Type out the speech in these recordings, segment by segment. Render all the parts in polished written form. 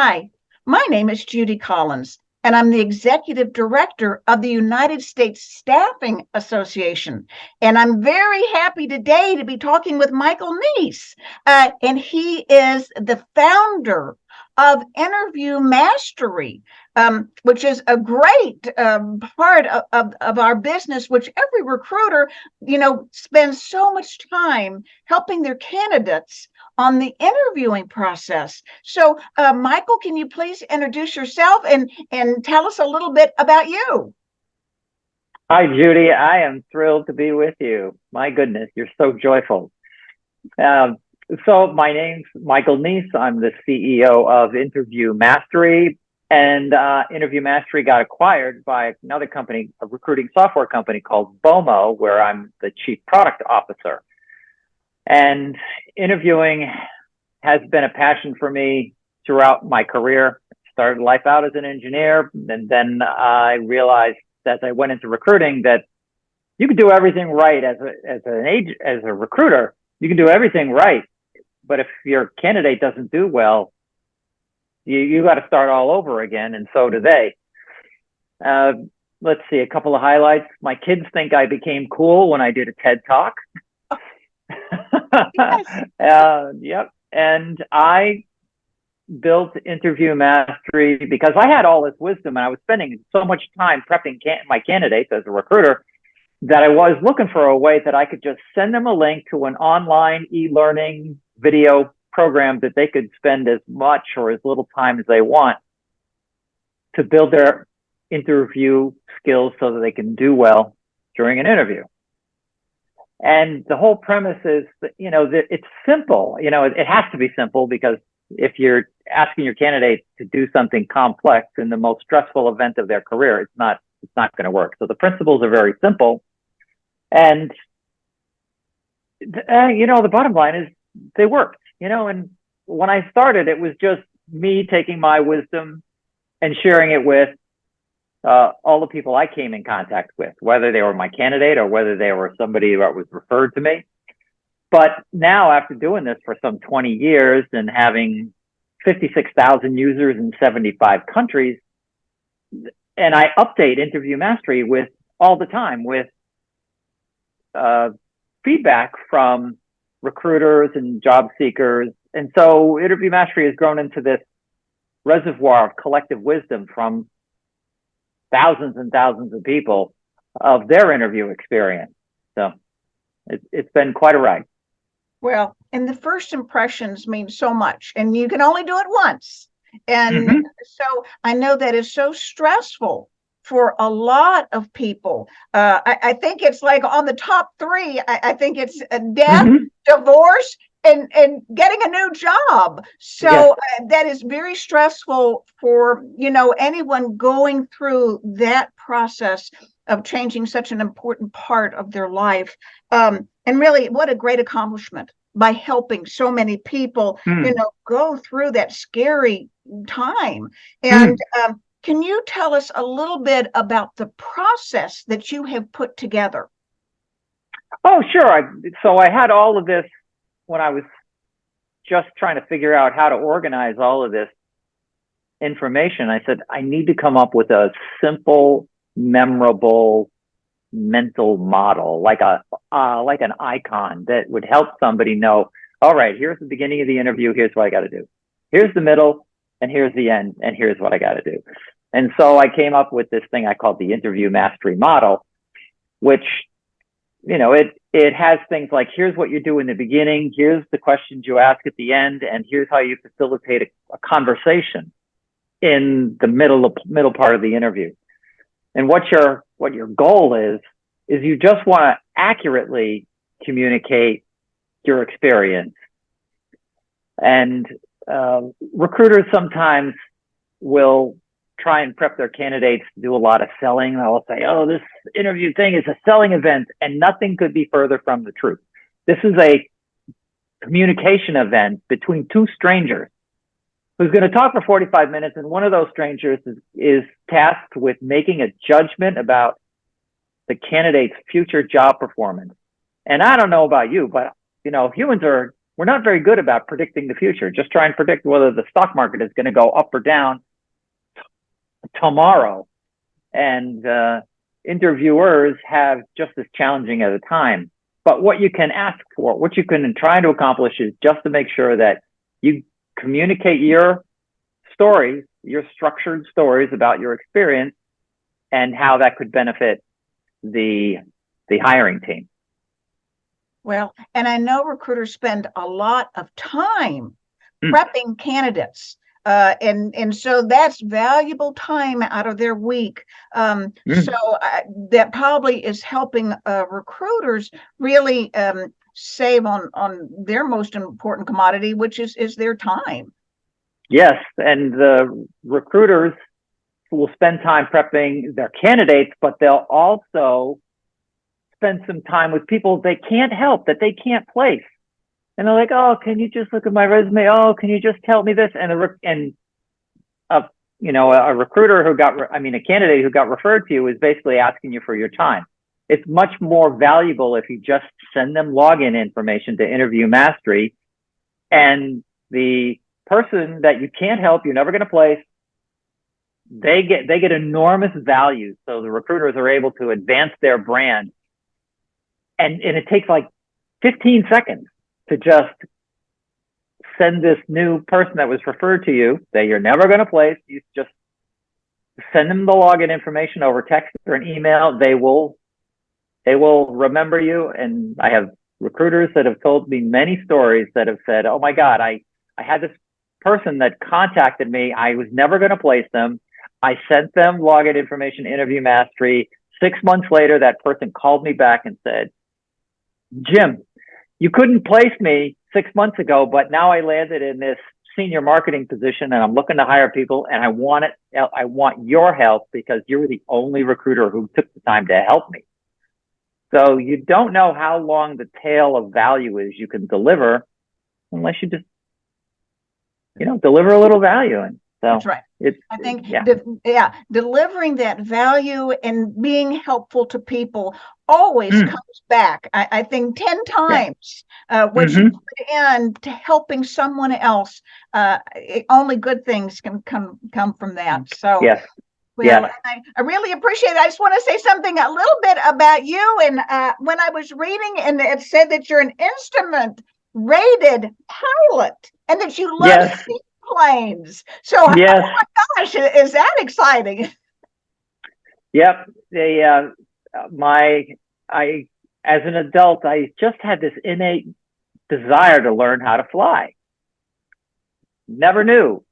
Hi, my name is Judy Collins, and I'm the Executive Director of the United States Staffing Association. And I'm very happy today to be talking with Michael Neece. And he is the founder of Interview Mastery, which is a great part of our business, which every recruiter, spends so much time helping their candidates on the interviewing process. So, Michael, can you please introduce yourself and tell us a little bit about you? Hi, Judy. I am thrilled to be with you. My goodness, you're so joyful. Um, so my name's Michael Neece. I'm the CEO of Interview Mastery, and Interview Mastery got acquired by another company, a recruiting software company called bowmo, where I'm the chief product officer. And interviewing has been a passion for me throughout my career. Started life out as an engineer, and then I realized as I went into recruiting that you can do everything right as a recruiter. You can do everything right, but if your candidate doesn't do well, you got to start all over again, and so do they. Let's see, a couple of highlights. My kids think I became cool when I did a TED Talk. Yes. Yep. And I built Interview Mastery because I had all this wisdom and I was spending so much time prepping my candidates as a recruiter that I was looking for a way that I could just send them a link to an online e-learning video program that they could spend as much or as little time as they want to build their interview skills so that they can do well during an interview. And the whole premise is that, that it's simple. It has to be simple because if you're asking your candidate to do something complex in the most stressful event of their career, it's not going to work. So the principles are very simple. And, the bottom line is they worked, and when I started, it was just me taking my wisdom and sharing it with all the people I came in contact with, whether they were my candidate or whether they were somebody that was referred to me. But now, after doing this for some 20 years and having 56,000 users in 75 countries, and I update Interview Mastery with all the time with feedback from recruiters and job seekers. And so Interview Mastery has grown into this reservoir of collective wisdom from thousands and thousands of people of their interview experience. So it's been quite a ride. Well, and the first impressions mean so much, and you can only do it once. And so I know that is so stressful for a lot of people. I think it's like on the top three. I think it's death, divorce, and getting a new job. So Yes. that is very stressful for anyone going through that process of changing such an important part of their life. And really, what a great accomplishment by helping so many people, go through that scary time. And can you tell us a little bit about the process that you have put together? Oh, sure. So I had all of this when I was just trying to figure out how to organize all of this information. I said, I need to come up with a simple, memorable mental model, like an icon that would help somebody know, all right, here's the beginning of the interview. Here's what I got to do. Here's the middle, and here's the end, and here's what I got to do. And so I came up with this thing I called the Interview Mastery Model, which, it has things like, here's what you do in the beginning, here's the questions you ask at the end, and here's how you facilitate a conversation in the middle part of the interview. And what your goal is you just want to accurately communicate your experience. And recruiters sometimes will try and prep their candidates to do a lot of selling. They'll say, oh, this interview thing is a selling event, and nothing could be further from the truth. This is a communication event between two strangers who's going to talk for 45 minutes, and one of those strangers is tasked with making a judgment about the candidate's future job performance. And I don't know about you, but humans are we're not very good about predicting the future. Just try and predict whether the stock market is going to go up or down tomorrow. And interviewers have just as challenging at a time. But what you can ask for, what you can try to accomplish, is just to make sure that you communicate your stories, your structured stories about your experience and how that could benefit the hiring team. Well, and I know recruiters spend a lot of time prepping candidates. And so that's valuable time out of their week. So that probably is helping recruiters really save on their most important commodity, which is their time. Yes, and the recruiters will spend time prepping their candidates, but they'll also spend some time with people they can't help, that they can't place. And they're like, oh, can you just look at my resume? Oh, can you just tell me this? And a recruiter a candidate who got referred to you is basically asking you for your time. It's much more valuable if you just send them login information to Interview Mastery, and the person that you can't help, you're never going to place, they get enormous value. So the recruiters are able to advance their brand. And it takes like 15 seconds to just send this new person that was referred to you that you're never going to place. You just send them the login information over text or an email. They will remember you. And I have recruiters that have told me many stories that have said, oh my God, I had this person that contacted me. I was never going to place them. I sent them login information, Interview Mastery. 6 months later, that person called me back and said, Jim, you couldn't place me 6 months ago, but now I landed in this senior marketing position and I'm looking to hire people, and I want your help because you're the only recruiter who took the time to help me. So you don't know how long the tail of value is you can deliver unless you just, deliver a little value. And so that's right. I think, delivering that value and being helpful to people always comes back. I think 10 times what you put in to helping someone else. Only good things can come from that. So, yes. Well, I really appreciate it. I just want to say something a little bit about you. And when I was reading, and it said that you're an instrument rated pilot and that you love seaplanes. So, yes. Oh my gosh, is that exciting? Yep. As an adult, I just had this innate desire to learn how to fly. I never knew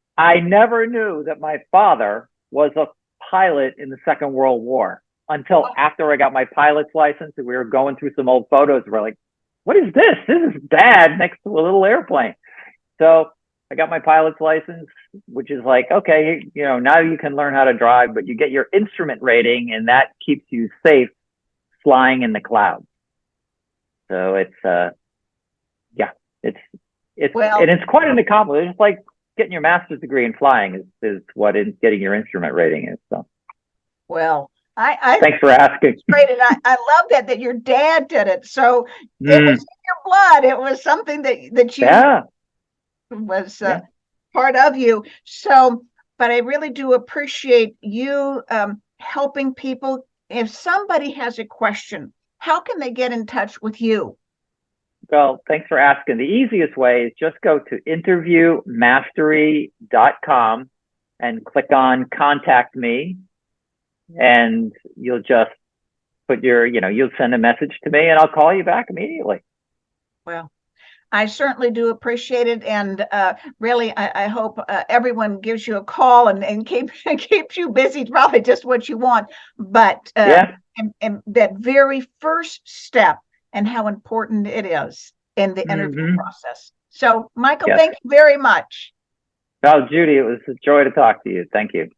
that my father was a pilot in the Second World War until after I got my pilot's license, and we were going through some old photos. We're like, what is this? This is Dad next to a little airplane. So I got my pilot's license, which is like, okay, now you can learn how to drive, but you get your instrument rating, and that keeps you safe flying in the clouds. So it's quite an accomplishment. It's like getting your master's degree in flying is what getting your instrument rating is. So, well, I thanks for asking. Great, and I love that your dad did it. So it was in your blood. It was something that you was part of you. So, but I really do appreciate you helping people. If somebody has a question, how can they get in touch with you? Well, thanks for asking. The easiest way is just go to interviewmastery.com and click on Contact Me, and you'll just put you'll send a message to me and I'll call you back immediately. Well, I certainly do appreciate it. And really, I hope everyone gives you a call and keeps you busy. It's probably just what you want. But and that very first step and how important it is in the interview process. So, Michael, thank you very much. Oh, Judy, it was a joy to talk to you. Thank you.